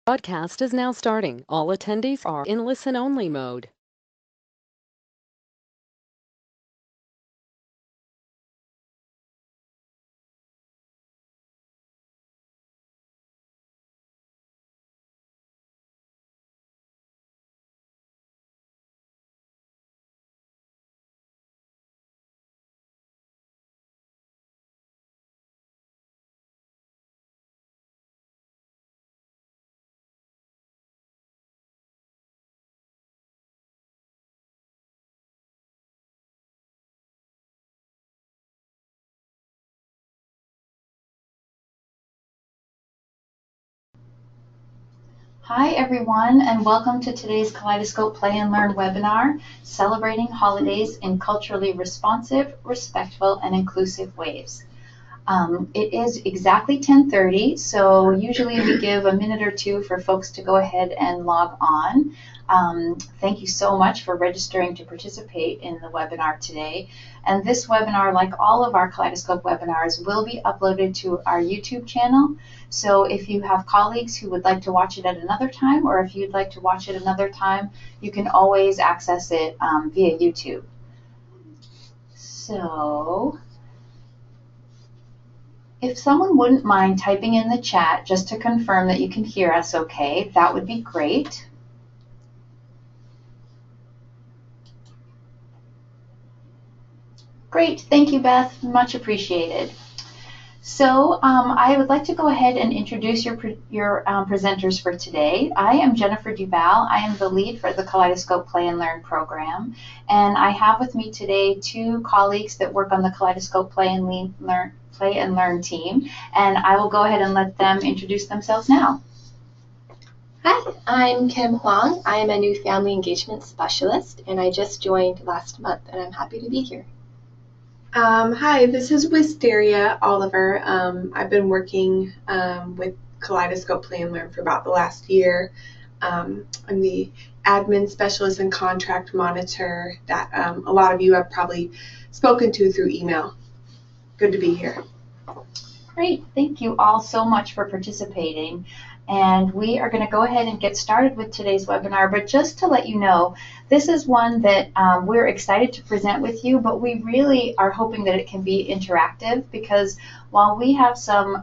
Broadcast is now starting. All attendees are in listen-only mode. Hi everyone, and welcome to today's Kaleidoscope Play and Learn webinar, Celebrating Holidays in Culturally Responsive, Respectful, and Inclusive Ways. It is exactly 10:30, so usually we give a minute or two for folks to go ahead and log on. Thank you so much for registering to participate in the webinar today. And this webinar, like all of our Kaleidoscope webinars, will be uploaded to our YouTube channel. So if you have colleagues who would like to watch it at another time, or if you'd like to watch it another time, you can always access it via YouTube. So if someone wouldn't mind typing in the chat just to confirm that you can hear us okay, that would be great. Great, thank you, Beth, much appreciated. So I would like to go ahead and introduce your presenters for today. I am Jennifer Duval. I am the lead for the Kaleidoscope Play and Learn program, and I have with me today two colleagues that work on the Kaleidoscope Play and Learn team, and I will go ahead and let them introduce themselves now. Hi, I'm Kim Huang. I am a new family engagement specialist, and I just joined last month, and I'm happy to be here. Hi, this is Wisteria Oliver. I've been working with Kaleidoscope Play and Learn for about the last year. I'm the admin specialist and contract monitor that a lot of you have probably spoken to through email. Good to be here. Great, thank you all so much for participating. And we are going to go ahead and get started with today's webinar, but just to let you know, this is one that we're excited to present with you, but we really are hoping that it can be interactive, because while we have some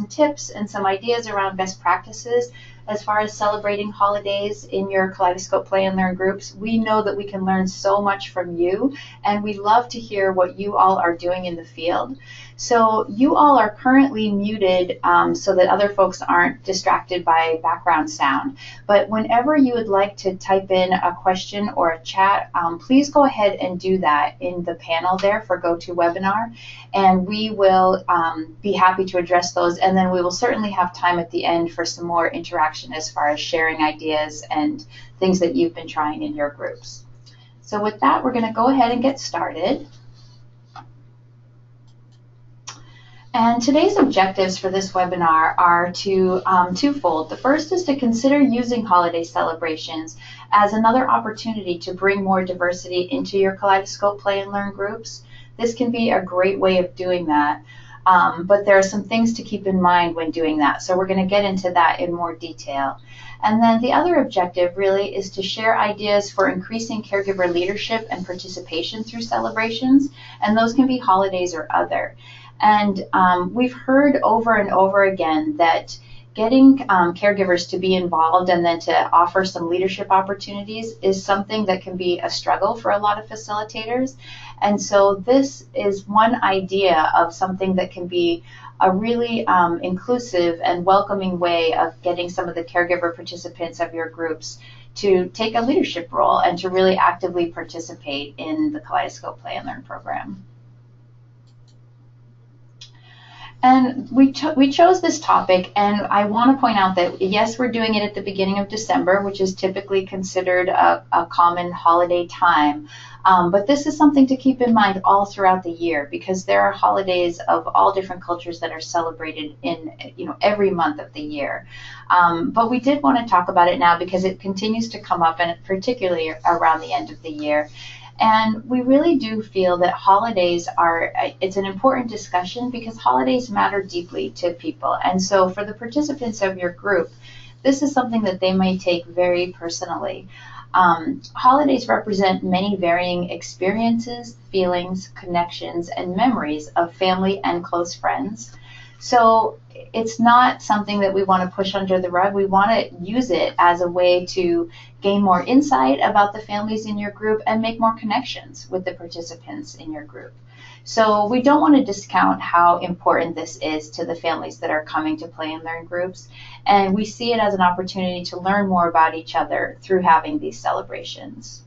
tips and some ideas around best practices as far as celebrating holidays in your Kaleidoscope Play and Learn groups, we know that we can learn so much from you, and we love to hear what you all are doing in the field. So you all are currently muted so that other folks aren't distracted by background sound. But whenever you would like to type in a question or a chat, please go ahead and do that in the panel there for GoToWebinar, and we will be happy to address those. And then we will certainly have time at the end for some more interaction as far as sharing ideas and things that you've been trying in your groups. So with that, we're going to go ahead and get started. And today's objectives for this webinar are twofold. The first is to consider using holiday celebrations as another opportunity to bring more diversity into your Kaleidoscope Play and Learn groups. This can be a great way of doing that, but there are some things to keep in mind when doing that. So we're going to get into that in more detail. And then the other objective really is to share ideas for increasing caregiver leadership and participation through celebrations, and those can be holidays or other. And we've heard over and over again that getting caregivers to be involved and then to offer some leadership opportunities is something that can be a struggle for a lot of facilitators. And so this is one idea of something that can be a really inclusive and welcoming way of getting some of the caregiver participants of your groups to take a leadership role and to really actively participate in the Kaleidoscope Play and Learn program. And we chose this topic, and I want to point out that, yes, we're doing it at the beginning of December, which is typically considered a common holiday time. But this is something to keep in mind all throughout the year, because there are holidays of all different cultures that are celebrated in every month of the year. But we did want to talk about it now because it continues to come up, and particularly around the end of the year. And we really do feel that holidays it's an important discussion because holidays matter deeply to people. And so for the participants of your group, this is something that they may take very personally. Holidays represent many varying experiences, feelings, connections, and memories of family and close friends. So it's not something that we want to push under the rug. We want to use it as a way to gain more insight about the families in your group and make more connections with the participants in your group. So we don't want to discount how important this is to the families that are coming to Play and Learn groups. And we see it as an opportunity to learn more about each other through having these celebrations.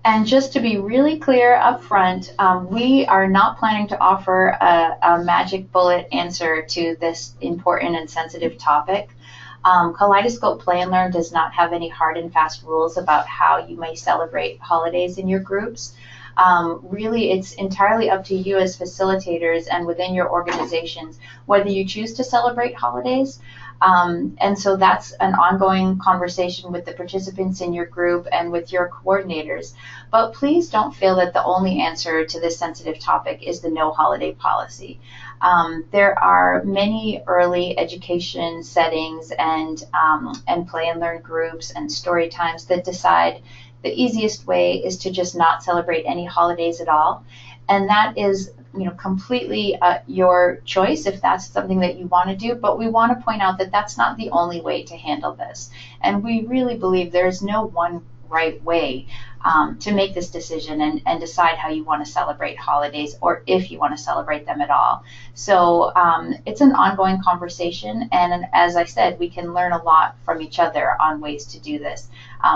And just to be really clear up front, we are not planning to offer a magic bullet answer to this important and sensitive topic. Kaleidoscope Play and Learn does not have any hard and fast rules about how you may celebrate holidays in your groups. Really, it's entirely up to you as facilitators and within your organizations whether you choose to celebrate holidays. And so that's an ongoing conversation with the participants in your group and with your coordinators. But please don't feel that the only answer to this sensitive topic is the no holiday policy. There are many early education settings and Play and Learn groups and story times that decide the easiest way is to just not celebrate any holidays at all. And that is, completely your choice if that's something that you want to do. But we want to point out that that's not the only way to handle this. And we really believe there's no one right way to make this decision and decide how you want to celebrate holidays or if you want to celebrate them at all. So it's an ongoing conversation, and as I said, we can learn a lot from each other on ways to do this.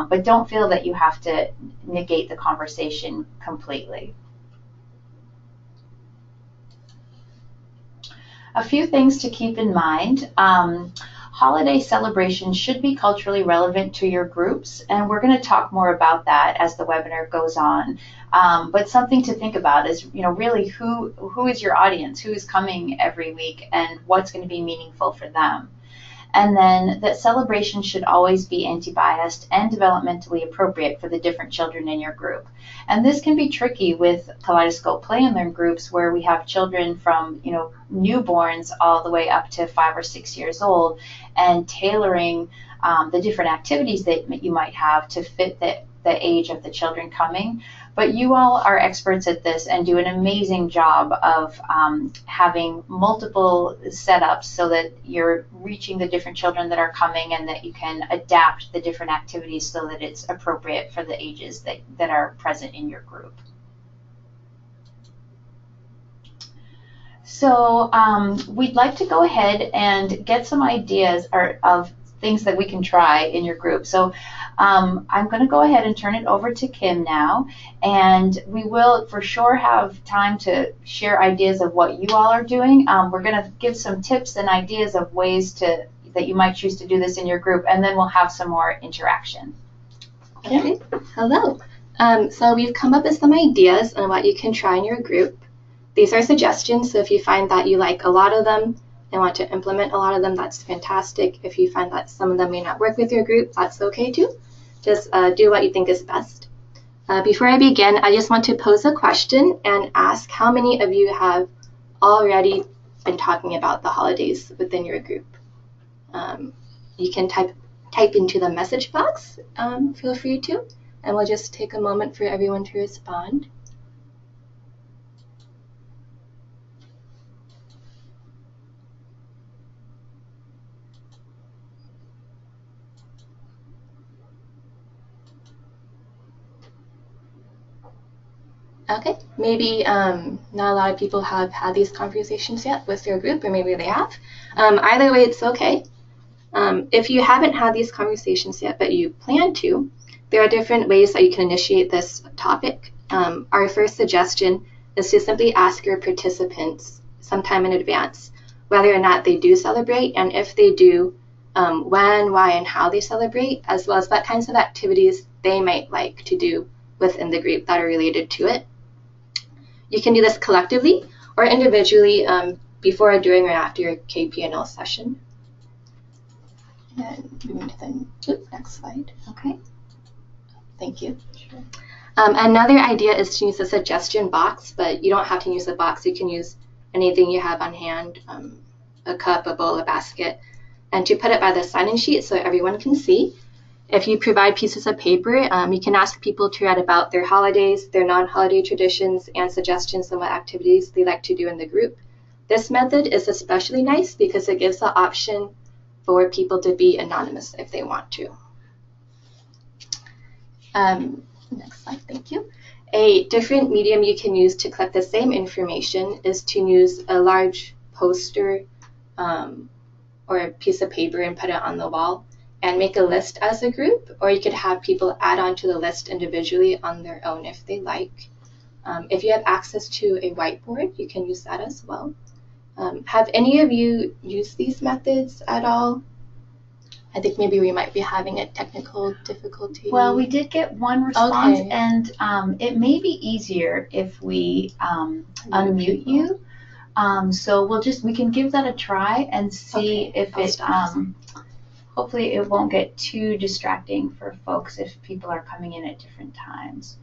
But don't feel that you have to negate the conversation completely. A few things to keep in mind. Holiday celebrations should be culturally relevant to your groups, and we're going to talk more about that as the webinar goes on. But something to think about is, really who is your audience, who is coming every week, and what's going to be meaningful for them. And then that celebration should always be anti-biased and developmentally appropriate for the different children in your group. And this can be tricky with Kaleidoscope Play and Learn groups where we have children from, newborns all the way up to 5 or 6 years old, and tailoring the different activities that you might have to fit the age of the children coming. But you all are experts at this and do an amazing job of having multiple setups so that you're reaching the different children that are coming and that you can adapt the different activities so that it's appropriate for the ages that are present in your group. So we'd like to go ahead and get some ideas of things that we can try in your group. So I'm going to go ahead and turn it over to Kim now, and we will for sure have time to share ideas of what you all are doing. We're going to give some tips and ideas of ways that you might choose to do this in your group, and then we'll have some more interaction. Kim? Okay. Hello. So we've come up with some ideas on what you can try in your group. These are suggestions, so if you find that you like a lot of them and want to implement a lot of them, that's fantastic. If you find that some of them may not work with your group, that's okay too. Just do what you think is best. Before I begin, I just want to pose a question and ask how many of you have already been talking about the holidays within your group. You can type into the message box, feel free to, and we'll just take a moment for everyone to respond. Okay, maybe not a lot of people have had these conversations yet with their group, or maybe they have. Either way, it's okay. If you haven't had these conversations yet, but you plan to, there are different ways that you can initiate this topic. Our first suggestion is to simply ask your participants sometime in advance whether or not they do celebrate, and if they do, when, why, and how they celebrate, as well as what kinds of activities they might like to do within the group that are related to it. You can do this collectively or individually before, during, or after your KPL session. And moving to the next slide. Okay. Thank you. Sure. Another idea is to use a suggestion box, but you don't have to use a box. You can use anything you have on hand. a cup, a bowl, a basket, and to put it by the sign-in sheet so everyone can see. If you provide pieces of paper, you can ask people to write about their holidays, their non-holiday traditions, and suggestions on what activities they like to do in the group. This method is especially nice because it gives the option for people to be anonymous if they want to. Next slide, thank you. A different medium you can use to collect the same information is to use a large poster or a piece of paper and put it on the wall and make a list as a group, or you could have people add on to the list individually on their own if they like. If you have access to a whiteboard, you can use that as well. Have any of you used these methods at all? I think maybe we might be having a technical difficulty. Well, we did get one response, Okay. and it may be easier if we unmute you. So we can give that a try and see Okay, if I'll it, stop. hopefully it won't get too distracting for folks if people are coming in at different times.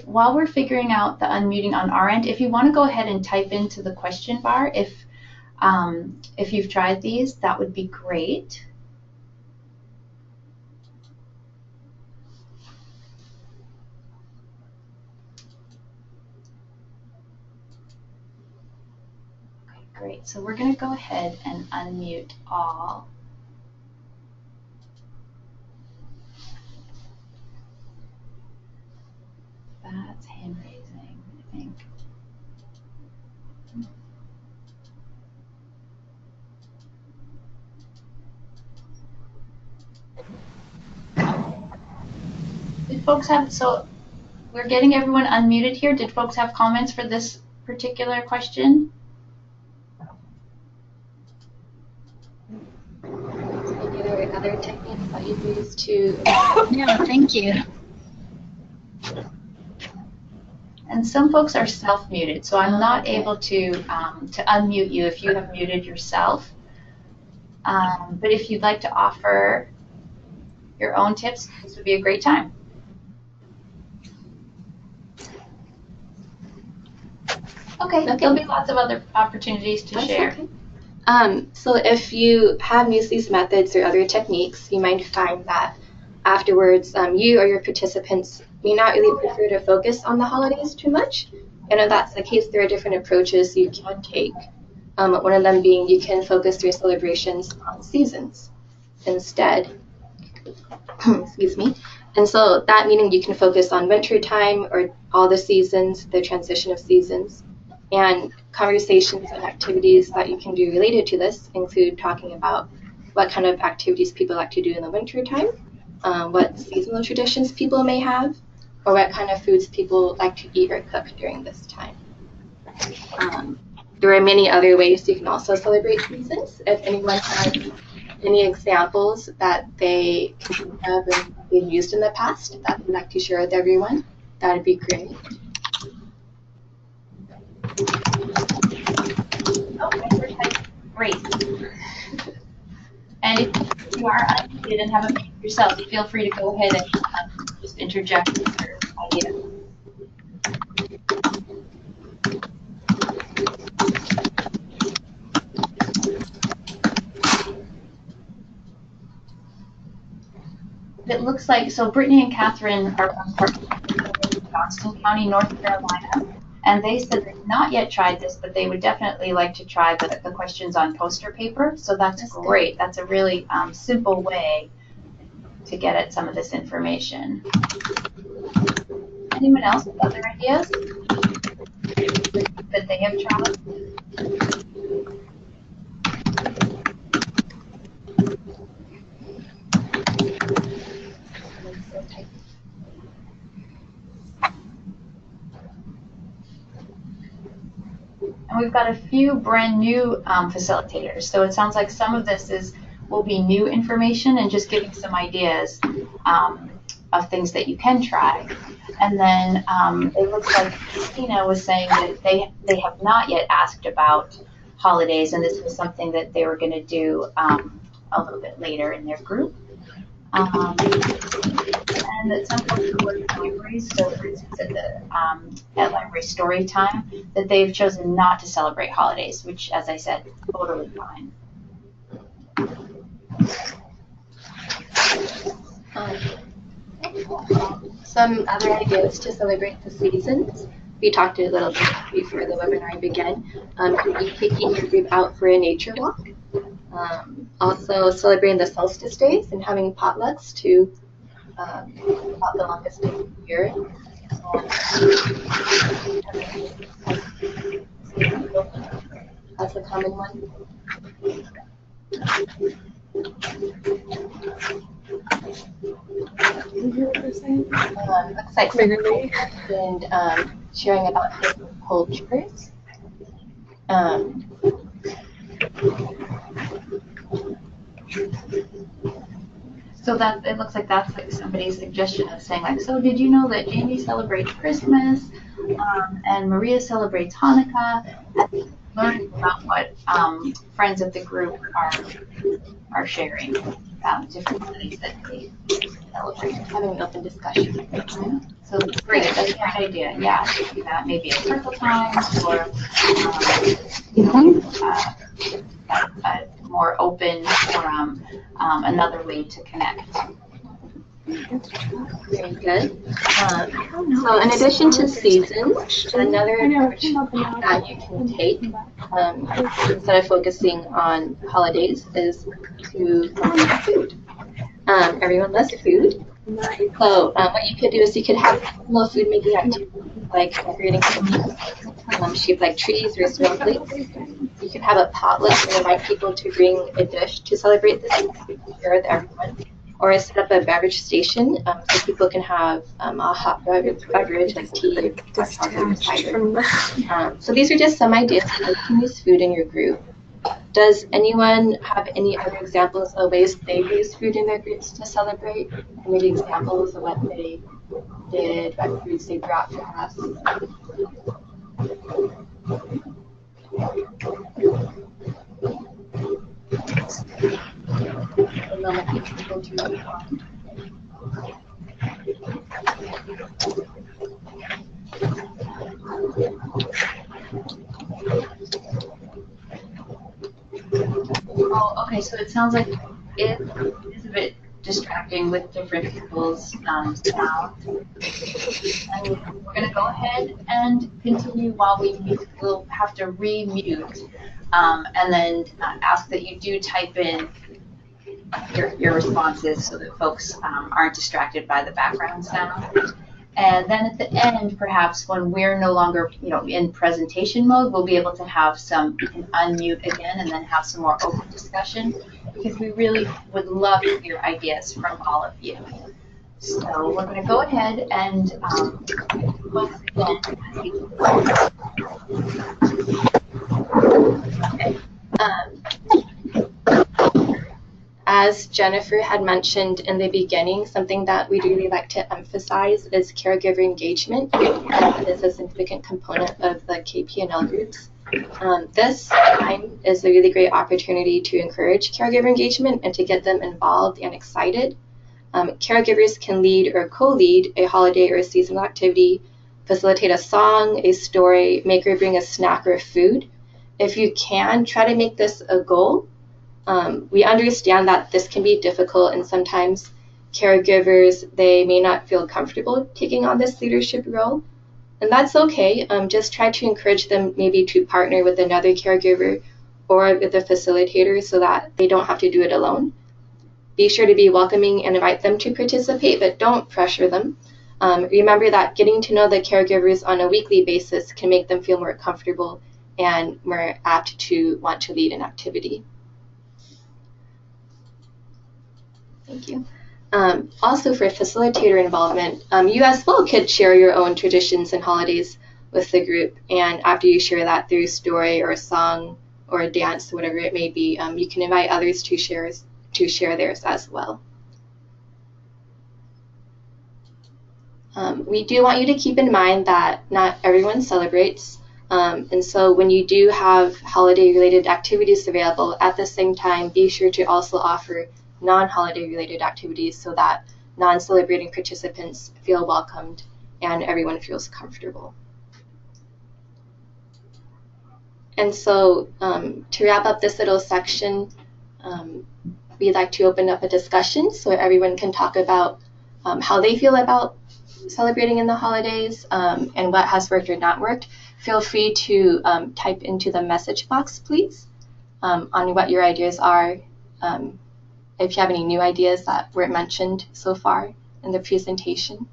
While we're figuring out the unmuting on our end, if you want to go ahead and type into the question bar, if you've tried these, that would be great. Okay, great. So we're going to go ahead and unmute all. That's hand raising, I think. Did folks have, so we're getting everyone unmuted here. Did folks have comments for this particular question? Maybe there are other techniques that you've used to. No, thank you. And some folks are self-muted, so I'm not Okay. able to unmute you if you have muted yourself. But if you'd like to offer your own tips, this would be a great time. Okay, there'll be lots of other opportunities to share. Okay. So if you have used these methods or other techniques, you might find that afterwards you or your participants may not really prefer to focus on the holidays too much. And if that's the case, there are different approaches you can take. One of them being you can focus your celebrations on seasons instead. Excuse me. And so that meaning you can focus on winter time or all the seasons, the transition of seasons. And conversations and activities that you can do related to this include talking about what kind of activities people like to do in the winter time, what seasonal traditions people may have, or what kind of foods people like to eat or cook during this time. There are many other ways you can also celebrate seasons. If anyone has any examples that they can think of and they've used in the past that they'd like to share with everyone, that would be great. Okay, great. And if you are unmuted and haven't muted yourself, feel free to go ahead and just interject your idea. It looks like, so Brittany and Catherine are from Johnston County, North Carolina, and they said they've not yet tried this, but they would definitely like to try the questions on poster paper. So that's great. That's a really simple way to get at some of this information. Anyone else with other ideas that they have tried? And we've got a few brand new facilitators. So it sounds like some of this will be new information and just giving some ideas of things that you can try. And then it looks like Christina was saying that they have not yet asked about holidays, and this was something that they were going to do a little bit later in their group. And recommend that some folks who work in libraries, so for instance at library story time, that they've chosen not to celebrate holidays, which, as I said, totally fine. Some other ideas to celebrate the seasons. We talked a little bit before the webinar began. Could be taking your group out for a nature walk. Also celebrating the solstice days and having potlucks to about the longest day of the year. That's a common one. Looks like Literally. And sharing about different cultures. So that it looks like that's like somebody's suggestion of saying like, so did you know that Jamie celebrates Christmas and Maria celebrates Hanukkah? And learning about what friends of the group are sharing different holidays that they celebrate. Having an open discussion. So great, that's a great idea. Yeah, do that maybe at circle times or a more open forum, another way to connect. Very good. So in addition to seasons, another approach that you can take instead of focusing on holidays is to celebrate food. Everyone loves food. So what you could do is you could have little food making activities like decorating cookies, shaped like trees or snowflakes. You can have a potluck and invite people to bring a dish to celebrate this and share with everyone. Or set up a beverage station so people can have a hot beverage like tea or cider. So these are just some ideas how you can use food in your group. Does anyone have any other examples of ways they've used food in their groups to celebrate? Or maybe examples of what they did, what foods they brought perhaps? Oh, okay, so it sounds like it is a bit distracting with different people's sound. And we're going to go ahead and continue while we mute. We'll have to re-mute and then ask that you do type in your responses so that folks aren't distracted by the background sound. And then at the end, perhaps when we're no longer, in presentation mode, we'll be able to have we can unmute again and then have some more open discussion, because we really would love to hear ideas from all of you. So we're going to go ahead and once again, As Jennifer had mentioned in the beginning, something that we really like to emphasize is caregiver engagement. That is a significant component of the KPL groups. This time is a really great opportunity to encourage caregiver engagement and to get them involved and excited. Caregivers can lead or co-lead a holiday or a seasonal activity, facilitate a song, a story, make or bring a snack or food. If you can, try to make this a goal. We understand that this can be difficult, and sometimes caregivers, they may not feel comfortable taking on this leadership role, and that's okay. Just try to encourage them maybe to partner with another caregiver or with a facilitator so that they don't have to do it alone. Be sure to be welcoming and invite them to participate, but don't pressure them. Remember that getting to know the caregivers on a weekly basis can make them feel more comfortable and more apt to want to lead an activity. Thank you. Also, for facilitator involvement, you as well could share your own traditions and holidays with the group, and after you share that through story or a song or a dance, whatever it may be, you can invite others to share theirs as well. We do want you to keep in mind that not everyone celebrates, and so when you do have holiday-related activities available, at the same time, be sure to also offer non-holiday related activities so that non-celebrating participants feel welcomed and everyone feels comfortable. And so to wrap up this little section, we'd like to open up a discussion so everyone can talk about how they feel about celebrating in the holidays and what has worked or not worked. Feel free to type into the message box, please, on what your ideas are. If you have any new ideas that weren't mentioned so far in the presentation.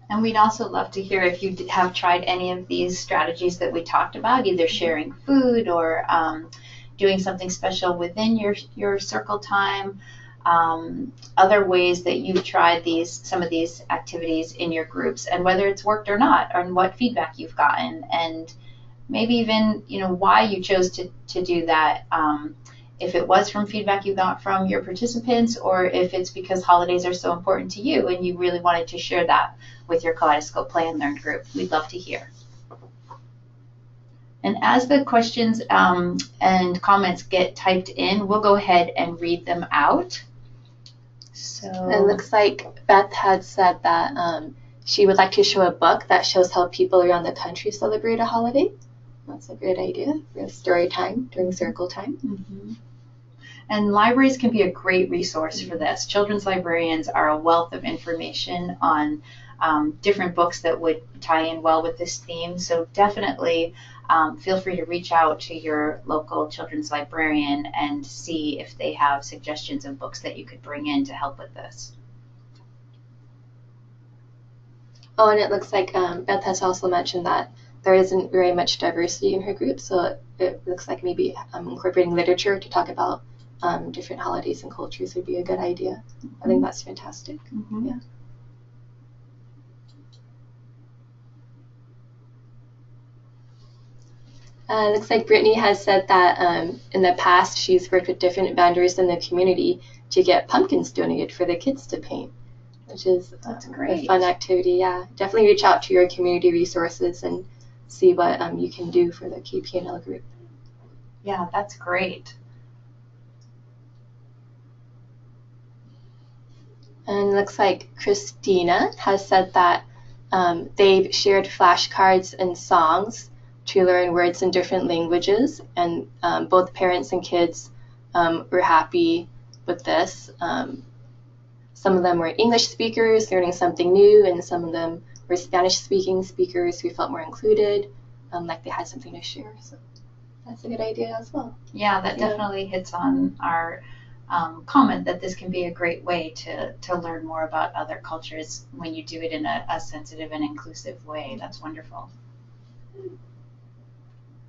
And we'd also love to hear if you have tried any of these strategies that we talked about, either sharing food or doing something special within your circle time, other ways that you've tried some of these activities in your groups, and whether it's worked or not, and what feedback you've gotten, and maybe even why you chose to do that. If it was from feedback you got from your participants, or if it's because holidays are so important to you and you really wanted to share that with your Kaleidoscope Play and Learn group. We'd love to hear. And as the questions and comments get typed in, we'll go ahead and read them out. So it looks like Beth had said that she would like to show a book that shows how people around the country celebrate a holiday. That's a great idea for story time during circle time. Mm-hmm. And libraries can be a great resource for this. Children's librarians are a wealth of information on different books that would tie in well with this theme. So definitely feel free to reach out to your local children's librarian and see if they have suggestions of books that you could bring in to help with this. Oh, and it looks like Beth has also mentioned that there isn't very much diversity in her group, so it looks like maybe incorporating literature to talk about different holidays and cultures would be a good idea. Mm-hmm. I think that's fantastic. Mm-hmm. Yeah. It looks like Brittany has said that in the past she's worked with different vendors in the community to get pumpkins donated for the kids to paint, which is a fun activity. Yeah, definitely reach out to your community resources and see what you can do for the KPL group. Yeah, that's great. And it looks like Christina has said that they've shared flashcards and songs to learn words in different languages, and both parents and kids were happy with this. Some of them were English speakers learning something new, and some of them were Spanish-speaking speakers who felt more included, like they had something to share. So that's a good idea as well. Yeah, that definitely hits on our comment that this can be a great way to learn more about other cultures when you do it in a sensitive and inclusive way. That's wonderful.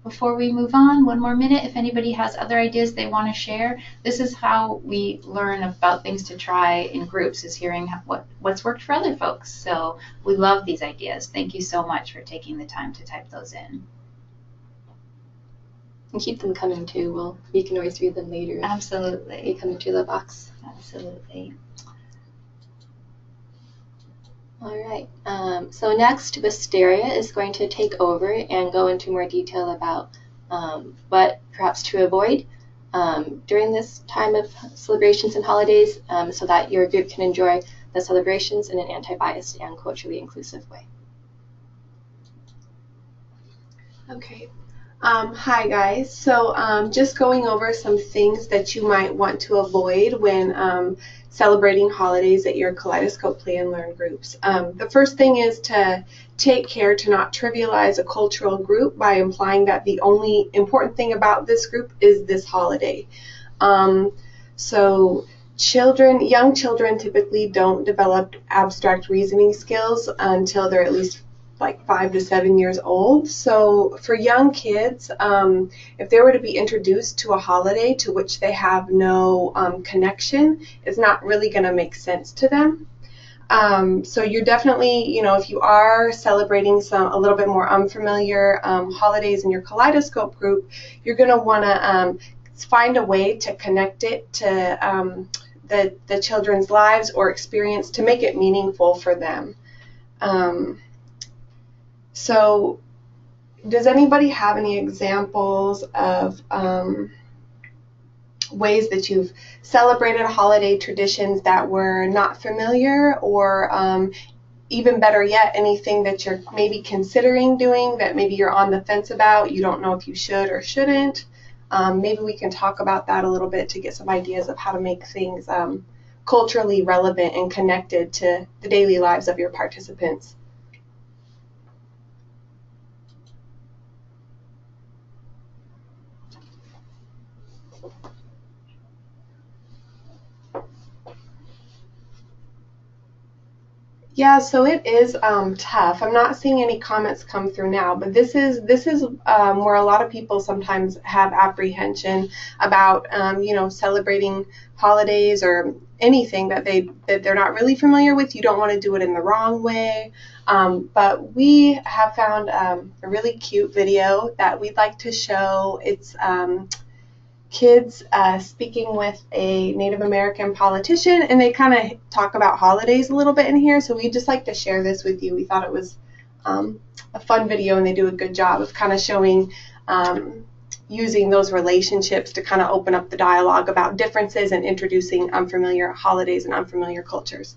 Before we move on, one more minute, if anybody has other ideas they want to share. This is how we learn about things to try in groups, is hearing what's worked for other folks. So we love these ideas. Thank you so much for taking the time to type those in. And keep them coming too. We can always read them later. Absolutely. They come into the box. Absolutely. All right. So next, Wisteria is going to take over and go into more detail about what perhaps to avoid during this time of celebrations and holidays, so that your group can enjoy the celebrations in an anti-biased and culturally inclusive way. Okay. Hi guys. So just going over some things that you might want to avoid when celebrating holidays at your Kaleidoscope Play and Learn groups. The first thing is to take care to not trivialize a cultural group by implying that the only important thing about this group is this holiday. So young children typically don't develop abstract reasoning skills until they're at least like 5 to 7 years old. So for young kids, if they were to be introduced to a holiday to which they have no connection, it's not really going to make sense to them. So you're definitely, if you are celebrating a little bit more unfamiliar holidays in your Kaleidoscope group, you're going to want to find a way to connect it to the children's lives or experience to make it meaningful for them. So does anybody have any examples of ways that you've celebrated holiday traditions that were not familiar, or even better yet, anything that you're maybe considering doing that maybe you're on the fence about, you don't know if you should or shouldn't. Maybe we can talk about that a little bit to get some ideas of how to make things culturally relevant and connected to the daily lives of your participants. Yeah, so it is tough. I'm not seeing any comments come through now, but this is where a lot of people sometimes have apprehension about celebrating holidays or anything that they're not really familiar with. You don't want to do it in the wrong way. But we have found a really cute video that we'd like to show. It's kids speaking with a Native American politician, and they kind of talk about holidays a little bit in here, so we'd just like to share this with you. We thought it was a fun video, and they do a good job of kind of showing using those relationships to kind of open up the dialogue about differences and introducing unfamiliar holidays and unfamiliar cultures.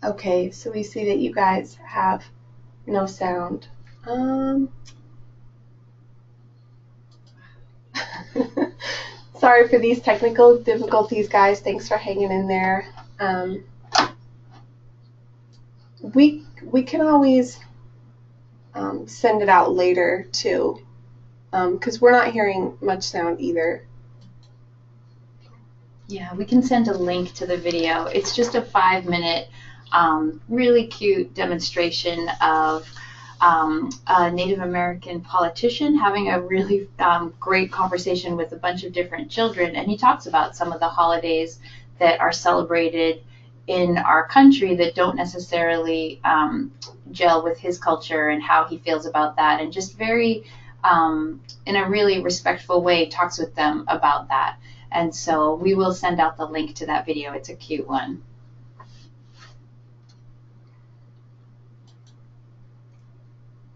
Okay, so we see that you guys have no sound. Sorry for these technical difficulties, guys. Thanks for hanging in there. We can always send it out later too, because we're not hearing much sound either. Yeah, we can send a link to the video. It's just a 5-minute, really cute demonstration of a Native American politician having a really great conversation with a bunch of different children, and he talks about some of the holidays that are celebrated in our country that don't necessarily gel with his culture and how he feels about that, and just very, in a really respectful way, talks with them about that. And so we will send out the link to that video. It's a cute one.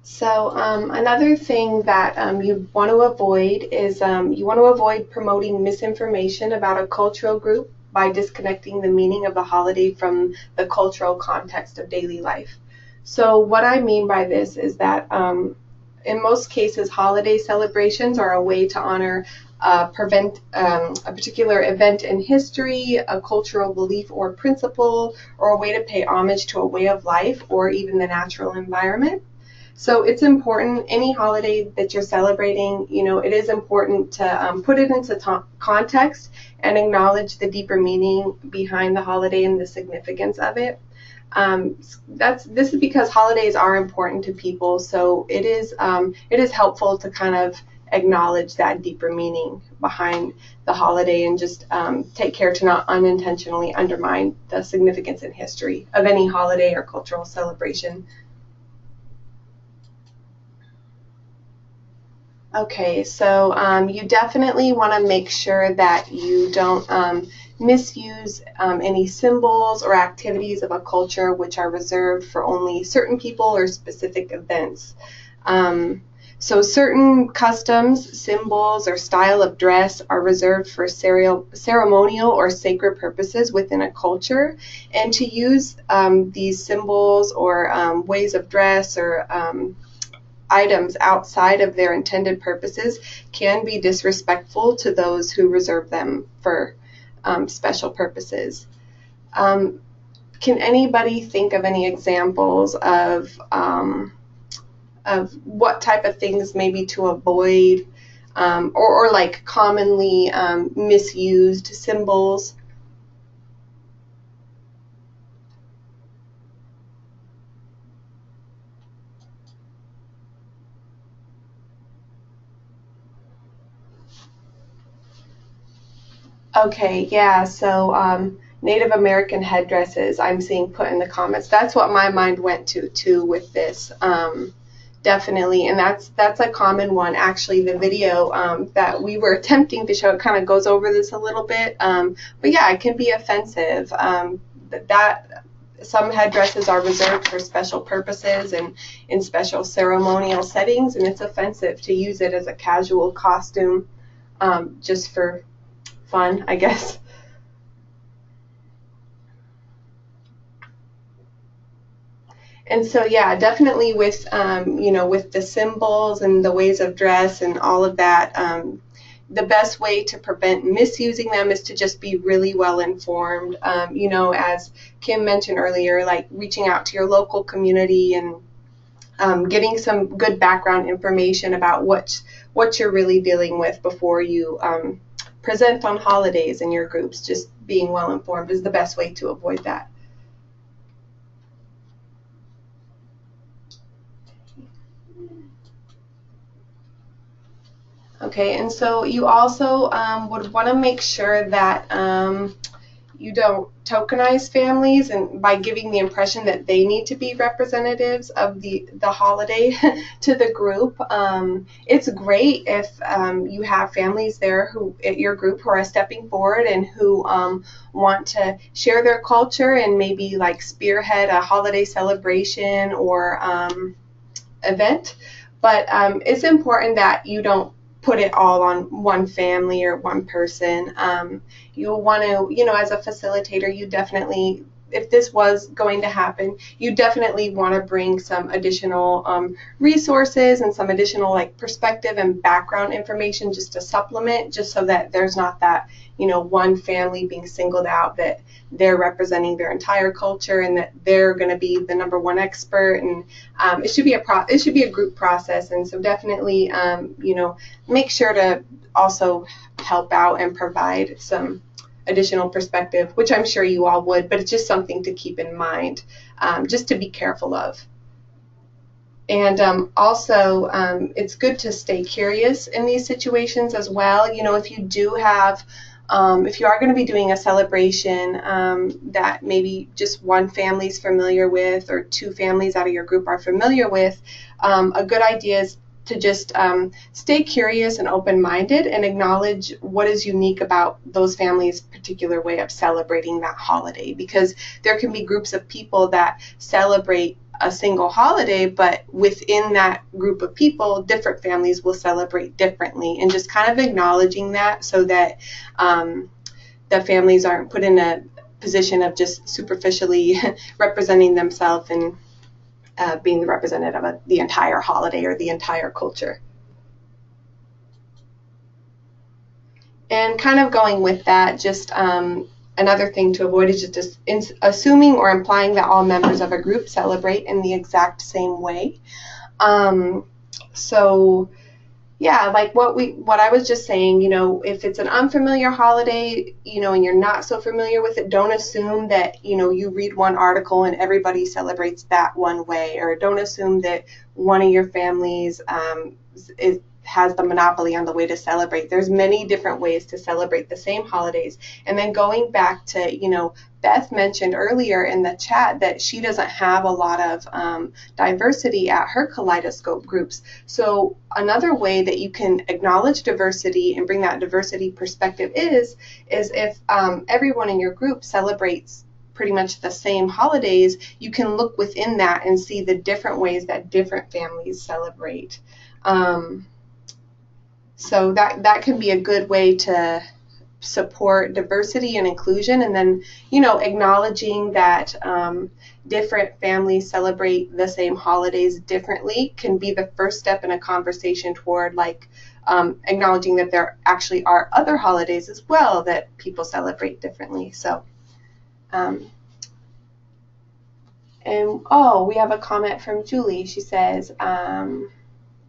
So another thing that you want to avoid is you want to avoid promoting misinformation about a cultural group by disconnecting the meaning of the holiday from the cultural context of daily life. So what I mean by this is that in most cases, holiday celebrations are a way to honor a particular event in history, a cultural belief or principle, or a way to pay homage to a way of life or even the natural environment. So it's important, any holiday that you're celebrating, it is important to put it into context and acknowledge the deeper meaning behind the holiday and the significance of it. This is because holidays are important to people, so it is helpful to kind of acknowledge that deeper meaning behind the holiday and just take care to not unintentionally undermine the significance and history of any holiday or cultural celebration. Okay, so you definitely want to make sure that you don't misuse any symbols or activities of a culture which are reserved for only certain people or specific events. So certain customs, symbols, or style of dress are reserved for ceremonial or sacred purposes within a culture, and to use these symbols or ways of dress or items outside of their intended purposes can be disrespectful to those who reserve them for special purposes. Can anybody think of any examples of what type of things maybe to avoid or like commonly misused symbols? Okay, yeah, so Native American headdresses I'm seeing put in the comments. That's what my mind went to too with this. Definitely, and that's a common one. Actually, the video that we were attempting to show, it kind of goes over this a little bit. But yeah, it can be offensive. That some headdresses are reserved for special purposes and in special ceremonial settings, and it's offensive to use it as a casual costume just for fun, I guess. And so, yeah, definitely with, with the symbols and the ways of dress and all of that, the best way to prevent misusing them is to just be really well informed. As Kim mentioned earlier, like reaching out to your local community and getting some good background information about what you're really dealing with before you present on holidays in your groups. Just being well informed is the best way to avoid that. Okay, and so you also would want to make sure that you don't tokenize families and by giving the impression that they need to be representatives of the holiday to the group. It's great if you have families there who at your group who are stepping forward and who want to share their culture and maybe like spearhead a holiday celebration or event. But it's important that you don't put it all on one family or one person. You'll want to, as a facilitator, you definitely, if this was going to happen, you definitely want to bring some additional resources and some additional like perspective and background information just to supplement, just so that there's not that, one family being singled out that they're representing their entire culture and that they're going to be the number one expert. And it should be a group process. And so definitely, make sure to also help out and provide some additional perspective, which I'm sure you all would, but it's just something to keep in mind, just to be careful of. And also, it's good to stay curious in these situations as well. If you do have, if you are going to be doing a celebration that maybe just one family is familiar with or two families out of your group are familiar with, a good idea is to just stay curious and open-minded and acknowledge what is unique about those families' particular way of celebrating that holiday, because there can be groups of people that celebrate a single holiday, but within that group of people, different families will celebrate differently, and just kind of acknowledging that so that the families aren't put in a position of just superficially representing themselves and being the representative of the entire holiday or the entire culture. And kind of going with that, just another thing to avoid is just assuming or implying that all members of a group celebrate in the exact same way. So yeah, like what I was just saying, if it's an unfamiliar holiday, and you're not so familiar with it, don't assume that, you read one article and everybody celebrates that one way, or don't assume that one of your families has the monopoly on the way to celebrate. There's many different ways to celebrate the same holidays. And then going back to, Beth mentioned earlier in the chat that she doesn't have a lot of diversity at her Kaleidoscope groups. So another way that you can acknowledge diversity and bring that diversity perspective is if everyone in your group celebrates pretty much the same holidays, you can look within that and see the different ways that different families celebrate. So that can be a good way to support diversity and inclusion, and then acknowledging that different families celebrate the same holidays differently can be the first step in a conversation toward acknowledging that there actually are other holidays as well that people celebrate differently. So and we have a comment from Julie. She says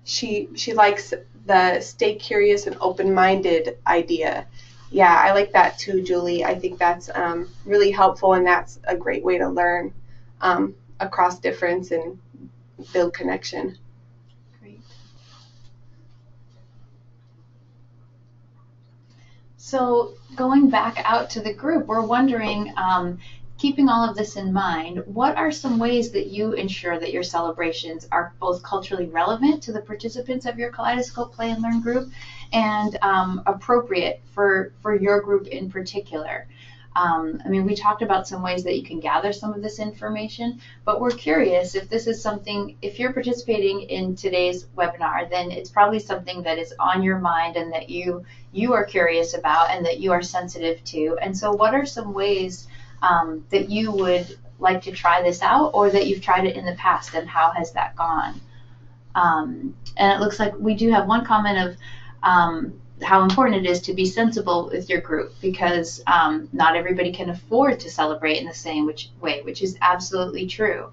she likes the stay curious and open-minded idea. Yeah, I like that too, Julie. I think that's really helpful, and that's a great way to learn across difference and build connection. Great. So going back out to the group, we're wondering, keeping all of this in mind, what are some ways that you ensure that your celebrations are both culturally relevant to the participants of your Kaleidoscope Play and Learn group and appropriate for your group in particular? I mean, we talked about some ways that you can gather some of this information, but we're curious if this is something, if you're participating in today's webinar, then it's probably something that is on your mind and that you are curious about and that you are sensitive to. And so what are some ways that you would like to try this out, or that you've tried it in the past, and how has that gone? And it looks like we do have one comment of how important it is to be sensible with your group, because not everybody can afford to celebrate in the same way, which is absolutely true.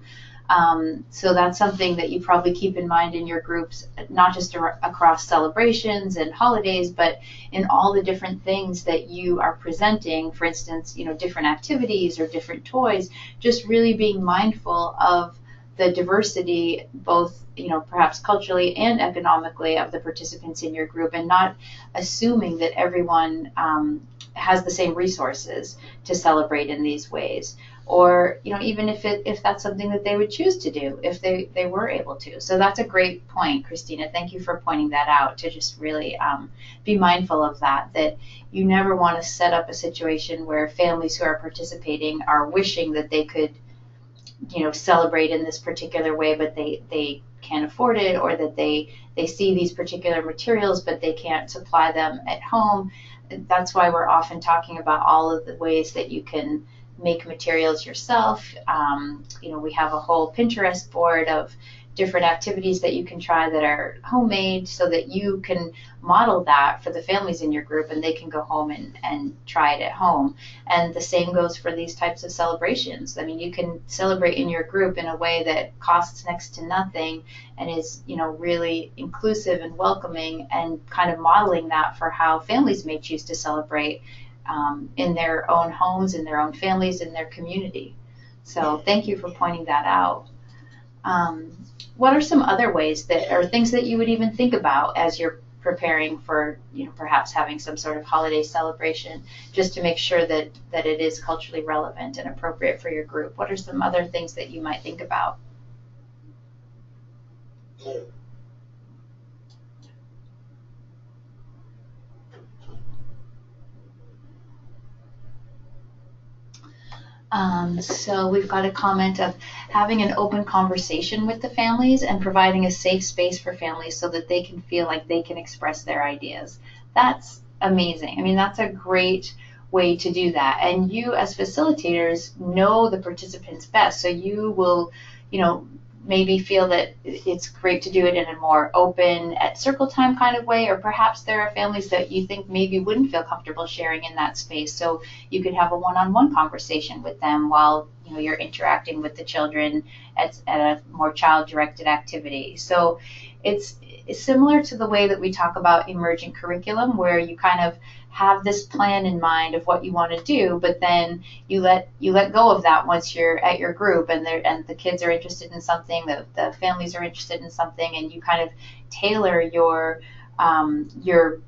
So that's something that you probably keep in mind in your groups, not just across celebrations and holidays, but in all the different things that you are presenting. For instance, different activities or different toys, just really being mindful of the diversity, both perhaps culturally and economically, of the participants in your group, and not assuming that everyone has the same resources to celebrate in these ways, or even if that's something that they would choose to do if they were able to. So that's a great point, Christina. Thank you for pointing that out, to just really be mindful of that you never want to set up a situation where families who are participating are wishing that they could celebrate in this particular way, but they can't afford it, or that they see these particular materials but they can't supply them at home. That's why we're often talking about all of the ways that you can make materials yourself. We have a whole Pinterest board of different activities that you can try that are homemade, so that you can model that for the families in your group, and they can go home and try it at home. And the same goes for these types of celebrations. I mean, you can celebrate in your group in a way that costs next to nothing and is really inclusive and welcoming, and kind of modeling that for how families may choose to celebrate in their own homes, in their own families, in their community. So thank you for pointing that out. What are some other ways or things that you would even think about as you're preparing for, perhaps having some sort of holiday celebration, just to make sure that it is culturally relevant and appropriate for your group? What are some other things that you might think about? So we've got a comment of having an open conversation with the families and providing a safe space for families so that they can feel like they can express their ideas. That's amazing. I mean, that's a great way to do that. And you as facilitators know the participants best, so you will, maybe feel that it's great to do it in a more open, at circle time kind of way, or perhaps there are families that you think maybe wouldn't feel comfortable sharing in that space, so you could have a one-on-one conversation with them while you're interacting with the children at a more child-directed activity. So it's similar to the way that we talk about emergent curriculum, where you kind of have this plan in mind of what you want to do, but then you let go of that once you're at your group and the kids are interested in something, the families are interested in something, and you kind of tailor your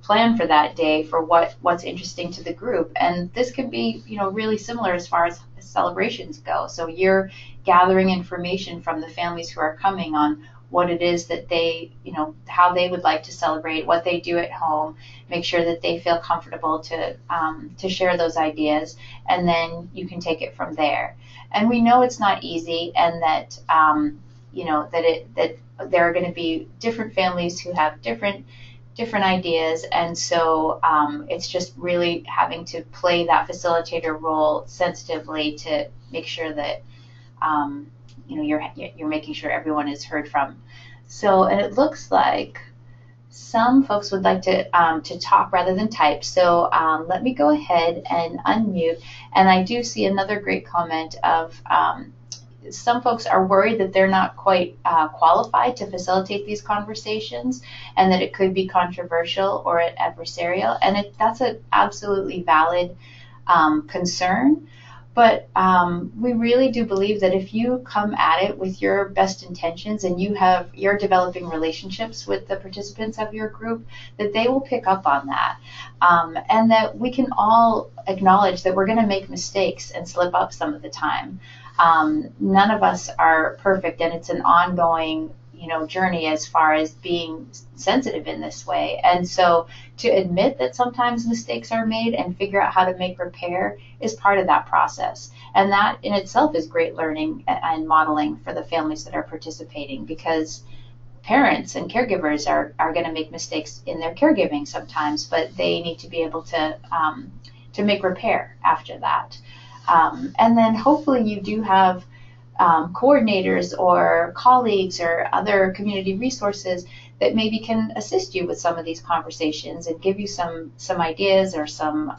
plan for that day for what's interesting to the group. And this can be really similar as far as celebrations go. So you're gathering information from the families who are coming on what it is that they, how they would like to celebrate, what they do at home, make sure that they feel comfortable to share those ideas, and then you can take it from there. And we know it's not easy, and that that there are going to be different families who have different ideas, and so it's just really having to play that facilitator role sensitively to make sure that you're making sure everyone is heard from. So, and it looks like some folks would like to talk rather than type. So let me go ahead and unmute. And I do see another great comment of some folks are worried that they're not quite qualified to facilitate these conversations, and that it could be controversial or adversarial. And that's an absolutely valid concern. But we really do believe that if you come at it with your best intentions and you're developing relationships with the participants of your group, that they will pick up on that. And that we can all acknowledge that we're going to make mistakes and slip up some of the time. None of us are perfect, and it's an ongoing journey as far as being sensitive in this way. And so to admit that sometimes mistakes are made and figure out how to make repair is part of that process. And that in itself is great learning and modeling for the families that are participating, because parents and caregivers are going to make mistakes in their caregiving sometimes, but they need to be able to make repair after that. And then hopefully you do have coordinators or colleagues or other community resources that maybe can assist you with some of these conversations and give you some ideas or some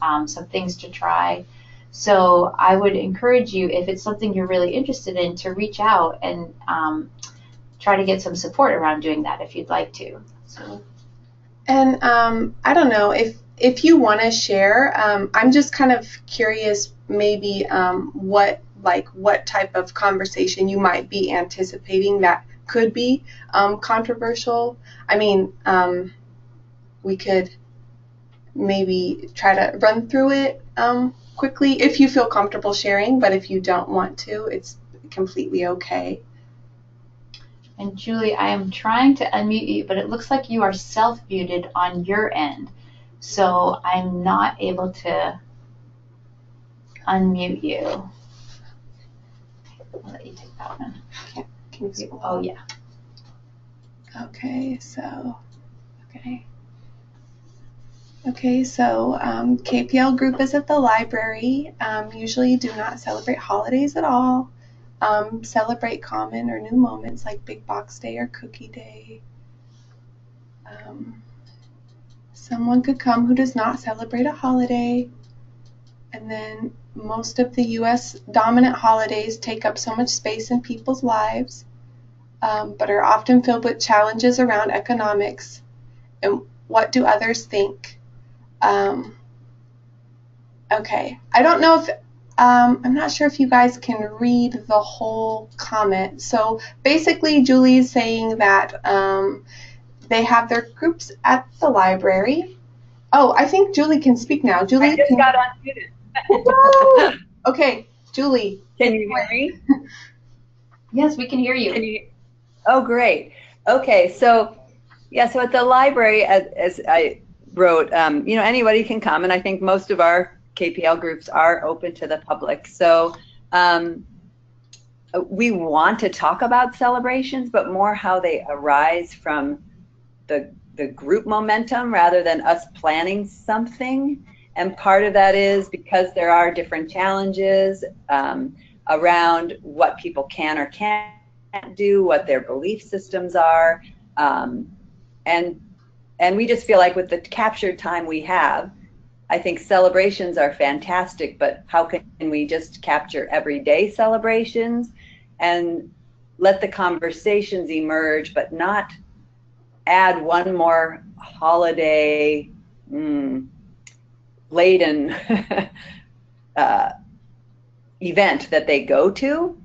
things to try. So I would encourage you, if it's something you're really interested in, to reach out and try to get some support around doing that if you'd like to. So. And I don't know if you want to share. I'm just kind of curious, maybe what type of conversation you might be anticipating that could be controversial. I mean, we could maybe try to run through it quickly if you feel comfortable sharing, but if you don't want to, it's completely okay. And Julie, I am trying to unmute you, but it looks like you are self-muted on your end. So I'm not able to unmute you. I'll let you take that one. Can you see? Oh, yeah. Okay, so, KPL group is at the library. Usually do not celebrate holidays at all. Celebrate common or new moments like Big Box Day or Cookie Day. Someone could come who does not celebrate a holiday. And then most of the U.S. dominant holidays take up so much space in people's lives, but are often filled with challenges around economics. And what do others think? Okay, I don't know if, I'm not sure if you guys can read the whole comment. So basically, Julie is saying that they have their groups at the library. Oh, I think Julie can speak now. Julie, I just got unmuted. Okay, Julie. Can you hear me? Yes, we can hear you. Oh, great. Okay, so so at the library, as I wrote, anybody can come, and I think most of our KPL groups are open to the public. So we want to talk about celebrations, but more how they arise from the group momentum rather than us planning something. And part of that is because there are different challenges around what people can or can't do, what their belief systems are. And we just feel like with the captured time we have, I think celebrations are fantastic, but how can we just capture everyday celebrations and let the conversations emerge, but not add one more holiday laden event that they go to.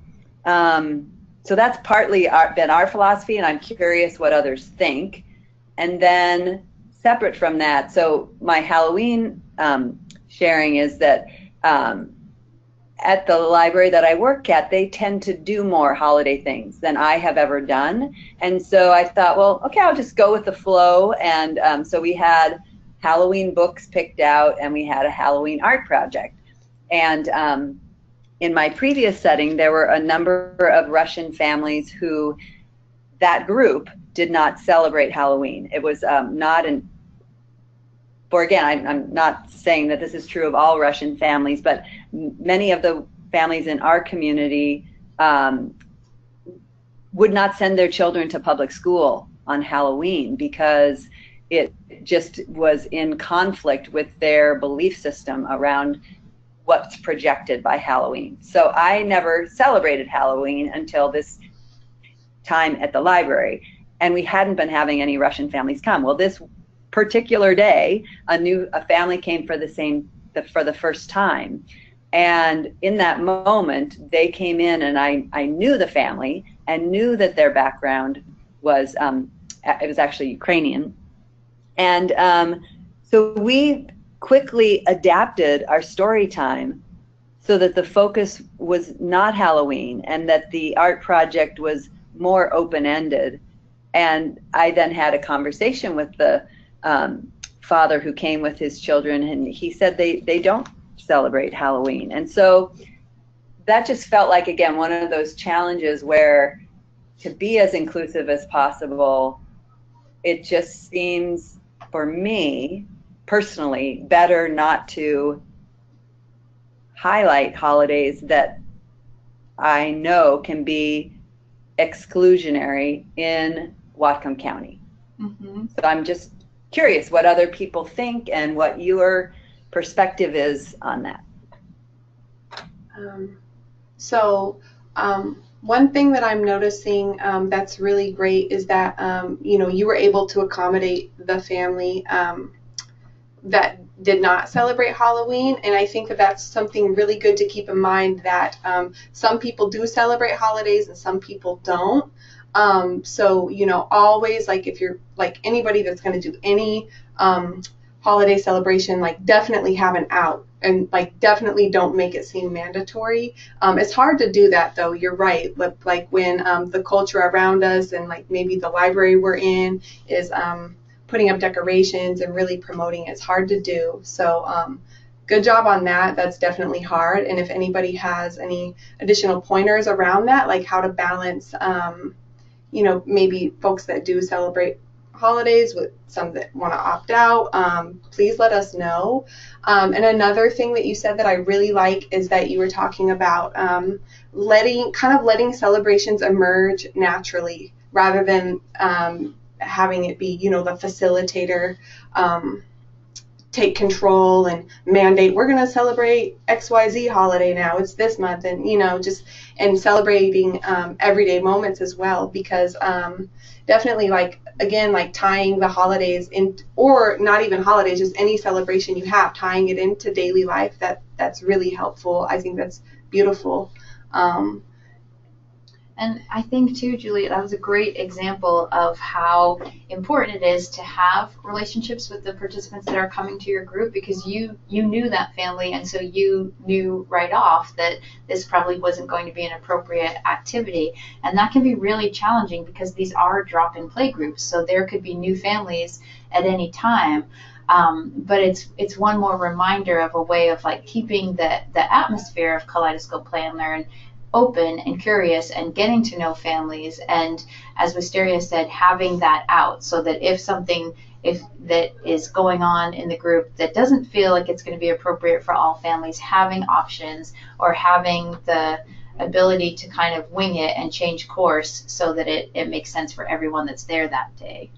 So that's partly been our philosophy, and I'm curious what others think. And then separate from that, so my Halloween sharing is that at the library that I work at, they tend to do more holiday things than I have ever done. And so I thought, well, okay, I'll just go with the flow. And so we had Halloween books picked out, and we had a Halloween art project. And in my previous setting, there were a number of Russian families who, that group did not celebrate Halloween. It was not an, for again, I'm not saying that this is true of all Russian families, but many of the families in our community would not send their children to public school on Halloween because it just was in conflict with their belief system around what's projected by Halloween. So I never celebrated Halloween until this time at the library, and we hadn't been having any Russian families come. Well, this particular day, a family came for the first time, And in that moment, they came in, and I knew the family and knew that their background was, it was actually Ukrainian. And so we quickly adapted our story time so that the focus was not Halloween and that the art project was more open-ended. And I then had a conversation with the father who came with his children, and he said they don't celebrate Halloween. And so that just felt like, again, one of those challenges where to be as inclusive as possible, it just seems for me personally better not to highlight holidays that I know can be exclusionary in Whatcom County. Mm-hmm. So I'm just curious what other people think and what your perspective is on that. One thing that I'm noticing that's really great is that you were able to accommodate the family that did not celebrate Halloween, and I think that that's something really good to keep in mind, that some people do celebrate holidays and some people don't. So always, like, if you're like anybody that's going to do any holiday celebration, like, definitely have an out, and like definitely don't make it seem mandatory. It's hard to do that, though. You're right. Like when the culture around us and like maybe the library we're in is putting up decorations and really promoting it, it's hard to do. So good job on that. That's definitely hard. And if anybody has any additional pointers around that, like how to balance maybe folks that do celebrate holidays with some that want to opt out, please let us know. And another thing that you said that I really like is that you were talking about letting celebrations emerge naturally rather than having it be, the facilitator take control and mandate, we're going to celebrate XYZ holiday now, it's this month, and and celebrating everyday moments as well, because definitely, like, again, like tying the holidays in, or not even holidays, just any celebration you have, tying it into daily life, that's really helpful. I think that's beautiful. And I think too, Julie, that was a great example of how important it is to have relationships with the participants that are coming to your group, because you knew that family, and so you knew right off that this probably wasn't going to be an appropriate activity. And that can be really challenging because these are drop-in play groups, so there could be new families at any time. But it's one more reminder of a way of like keeping the atmosphere of Kaleidoscope Play and Learn open and curious and getting to know families, and as Wisteria said, having that out so that if that is going on in the group that doesn't feel like it's going to be appropriate for all families, having options or having the ability to kind of wing it and change course so that it makes sense for everyone that's there that day.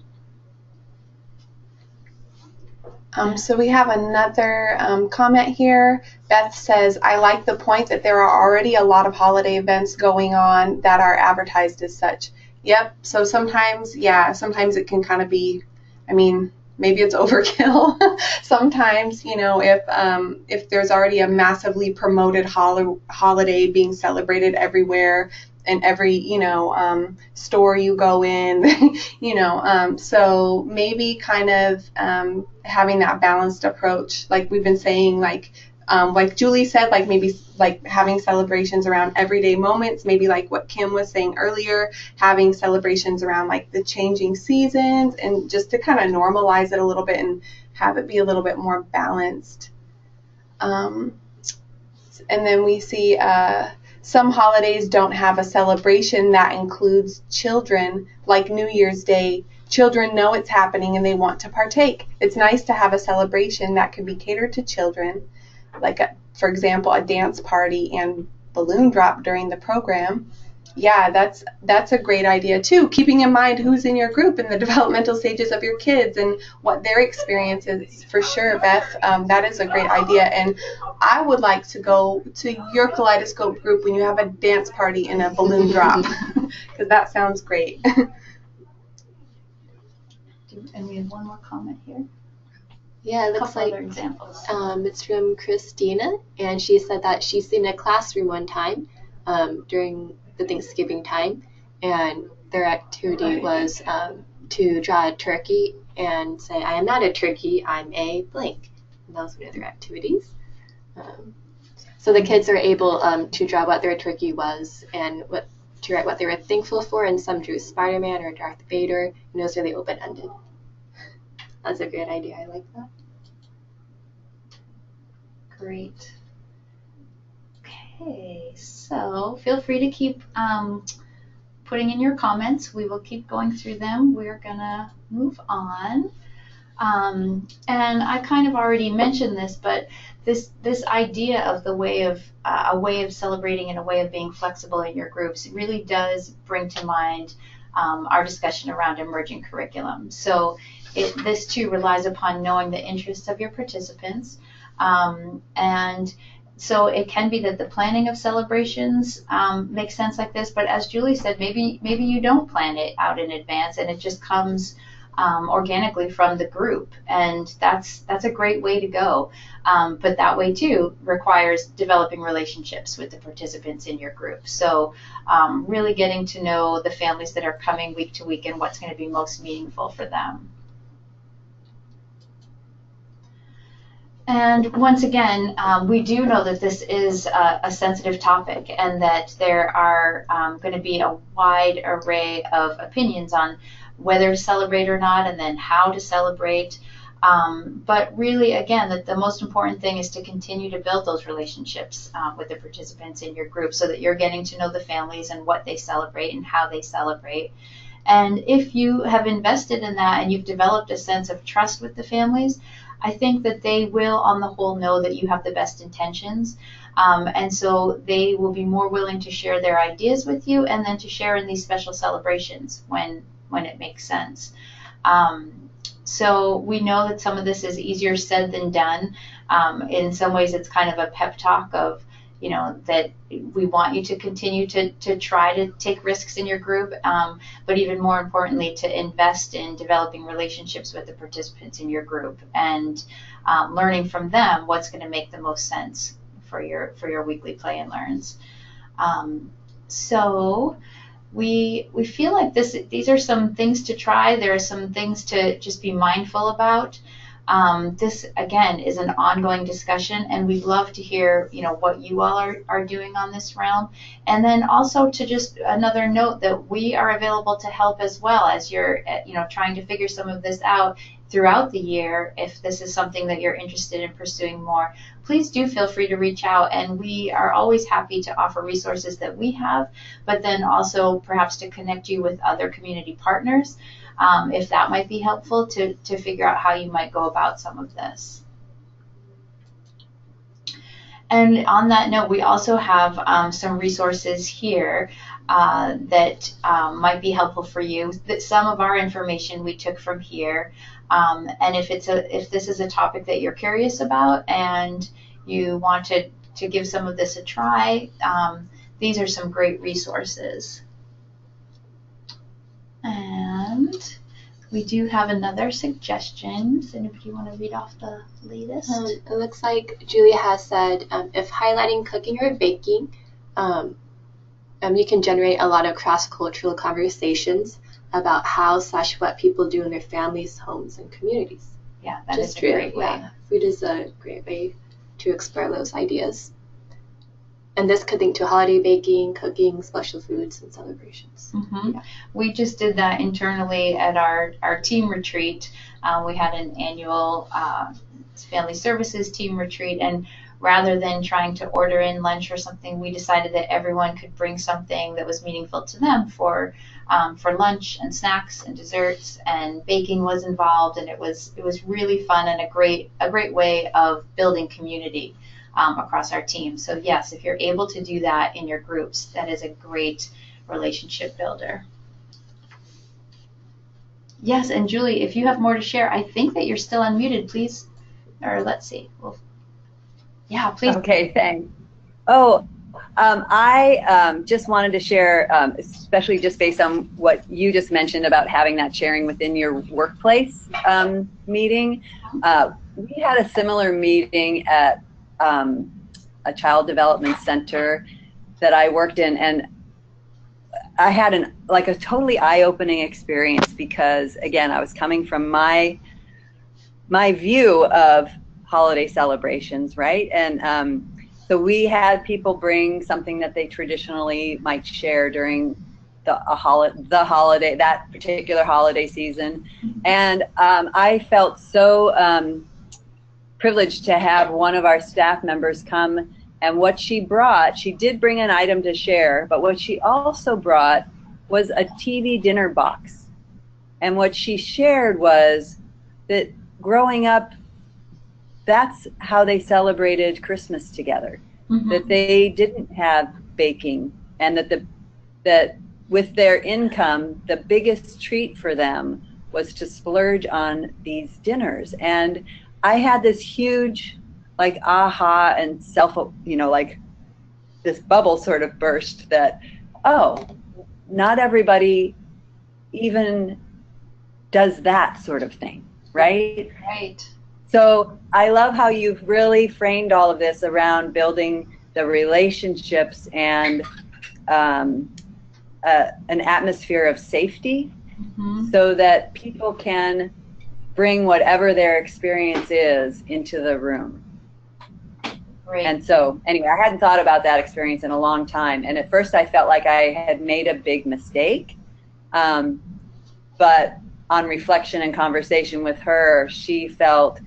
So we have another comment here. Beth says, I like the point that there are already a lot of holiday events going on that are advertised as such. Yep. So sometimes it can kind of be, maybe it's overkill. Sometimes, if there's already a massively promoted holiday being celebrated everywhere, in every store you go in, so maybe kind of having that balanced approach, like we've been saying, like Julie said, like maybe like having celebrations around everyday moments, maybe like what Kim was saying earlier, having celebrations around like the changing seasons, and just to kind of normalize it a little bit and have it be a little bit more balanced. And then we see some holidays don't have a celebration that includes children, like New Year's Day. Children know it's happening and they want to partake. It's nice to have a celebration that can be catered to children, like, for example, a dance party and balloon drop during the program. Yeah, that's a great idea too, keeping in mind who's in your group and the developmental stages of your kids and what their experience is, for sure, Beth. That is a great idea, and I would like to go to your Kaleidoscope group when you have a dance party and a balloon drop, because that sounds great. And we have one more comment here. Yeah, it A looks couple like other examples. it's from Christina, and she said that she's in a classroom one time during the Thanksgiving time, and their activity was to draw a turkey and say, "I am not a turkey, I'm a blank." And that was one of their activities. So the kids are able to draw what their turkey was and to write what they were thankful for, and some drew Spider-Man or Darth Vader, and those are really open-ended. That's a great idea. I like that. Great. Okay, so feel free to keep putting in your comments. We will keep going through them. We're gonna move on. And I kind of already mentioned this, but this idea of the way of a way of celebrating and a way of being flexible in your groups really does bring to mind our discussion around emerging curriculum. So this too relies upon knowing the interests of your participants, and so it can be that the planning of celebrations makes sense like this, but as Julie said, maybe you don't plan it out in advance and it just comes organically from the group, and that's a great way to go. But that way too requires developing relationships with the participants in your group. So really getting to know the families that are coming week to week and what's going to be most meaningful for them. And once again, we do know that this is a sensitive topic and that there are going to be a wide array of opinions on whether to celebrate or not, and then how to celebrate. But really, again, that the most important thing is to continue to build those relationships with the participants in your group so that you're getting to know the families and what they celebrate and how they celebrate. And if you have invested in that and you've developed a sense of trust with the families, I think that they will, on the whole, know that you have the best intentions. And so they will be more willing to share their ideas with you and then to share in these special celebrations when it makes sense. So we know that some of this is easier said than done. In some ways, it's kind of a pep talk of, that we want you to continue to try to take risks in your group, but even more importantly, to invest in developing relationships with the participants in your group and learning from them what's going to make the most sense for your weekly play and learns. So we feel like these are some things to try. There are some things to just be mindful about. This, again, is an ongoing discussion, and we'd love to hear, what you all are doing on this realm. And then also to just another note that we are available to help as well as you're, trying to figure some of this out throughout the year. If this is something that you're interested in pursuing more, please do feel free to reach out, and we are always happy to offer resources that we have, but then also perhaps to connect you with other community partners. If that might be helpful to figure out how you might go about some of this. And on that note, we also have some resources here that might be helpful for you. Some of our information we took from here, and if this is a topic that you're curious about and you want to give some of this a try, these are some great resources. And we do have another suggestion. Does anybody want to read off the latest? It looks like Julia has said, if highlighting cooking or baking, you can generate a lot of cross-cultural conversations about how/what people do in their families, homes, and communities. Yeah, that is a great way. Yeah, food is a great way to explore those ideas. And this could link to holiday baking, cooking, special foods, and celebrations. Mm-hmm. Yeah. We just did that internally at our team retreat. We had an annual family services team retreat, and rather than trying to order in lunch or something, we decided that everyone could bring something that was meaningful to them for lunch and snacks and desserts, and baking was involved, and it was really fun and a great way of building community across our team. So yes, if you're able to do that in your groups, that is a great relationship builder. Yes, and Julie, if you have more to share, I think that you're still unmuted, please. Or let's see. Yeah, please. Okay, thanks. Oh, I just wanted to share, especially just based on what you just mentioned about having that sharing within your workplace meeting. We had a similar meeting at a child development center that I worked in, and I had a totally eye-opening experience because, again, I was coming from my view of holiday celebrations, right? And so we had people bring something that they traditionally might share during that particular holiday season, and I felt so privileged to have one of our staff members come. And what she did bring an item to share, but what she also brought was a TV dinner box. And what she shared was that growing up, that's how they celebrated Christmas together. Mm-hmm. That they didn't have baking, and that with their income, the biggest treat for them was to splurge on these dinners. And I had this huge aha and this bubble sort of burst that, oh, not everybody even does that sort of thing, right? Right. So I love how you've really framed all of this around building the relationships and an atmosphere of safety, mm-hmm. so that people can bring whatever their experience is into the room. Great. And so anyway, I hadn't thought about that experience in a long time. And at first I felt like I had made a big mistake. But on reflection and conversation with her, she felt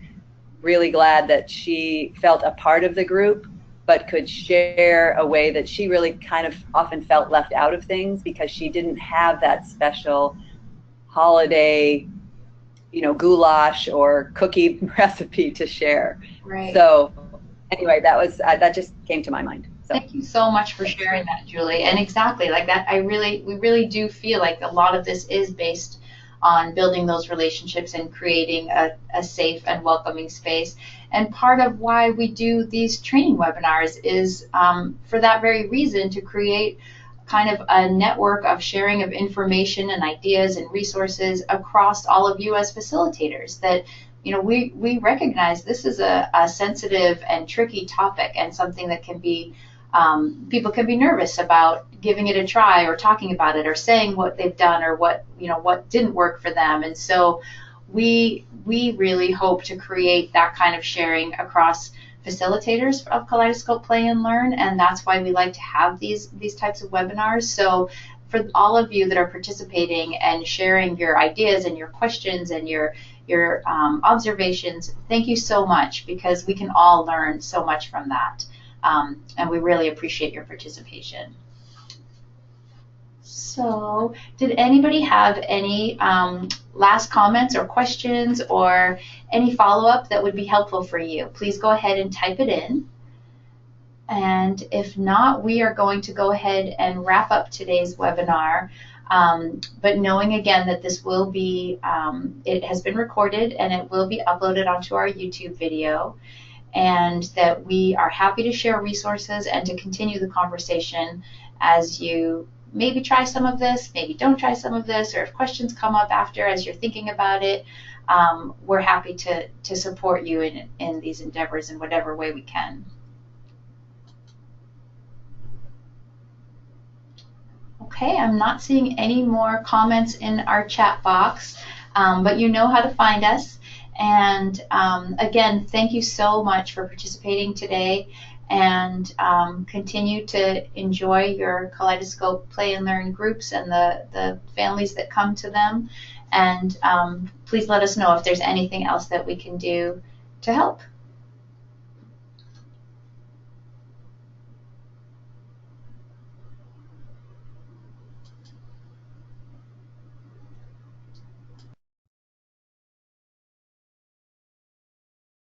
really glad that she felt a part of the group, but could share a way that she really kind of often felt left out of things because she didn't have that special holiday, goulash or cookie recipe to share. Right. So anyway, that just came to my mind. So. Thank you so much for sharing that, Julie. And exactly like that, we really do feel like a lot of this is based on building those relationships and creating a safe and welcoming space. And part of why we do these training webinars is for that very reason, to create kind of a network of sharing of information and ideas and resources across all of you as facilitators. That we recognize this is a sensitive and tricky topic, and something that can be people can be nervous about giving it a try or talking about it or saying what they've done or what didn't work for them. And so we really hope to create that kind of sharing across facilitators of Kaleidoscope Play and Learn, and that's why we like to have these types of webinars. So for all of you that are participating and sharing your ideas and your questions and your observations, thank you so much, because we can all learn so much from that. And we really appreciate your participation. So, did anybody have any last comments or questions or any follow-up that would be helpful for you? Please go ahead and type it in. And if not, we are going to go ahead and wrap up today's webinar. But knowing again that this will be, it has been recorded and it will be uploaded onto our YouTube video, and that we are happy to share resources and to continue the conversation as you maybe try some of this, maybe don't try some of this, or if questions come up after as you're thinking about it, we're happy to support you in these endeavors in whatever way we can. Okay, I'm not seeing any more comments in our chat box, but you know how to find us. And again, thank you so much for participating today, and continue to enjoy your Kaleidoscope Play and Learn groups and the families that come to them. And please let us know if there's anything else that we can do to help.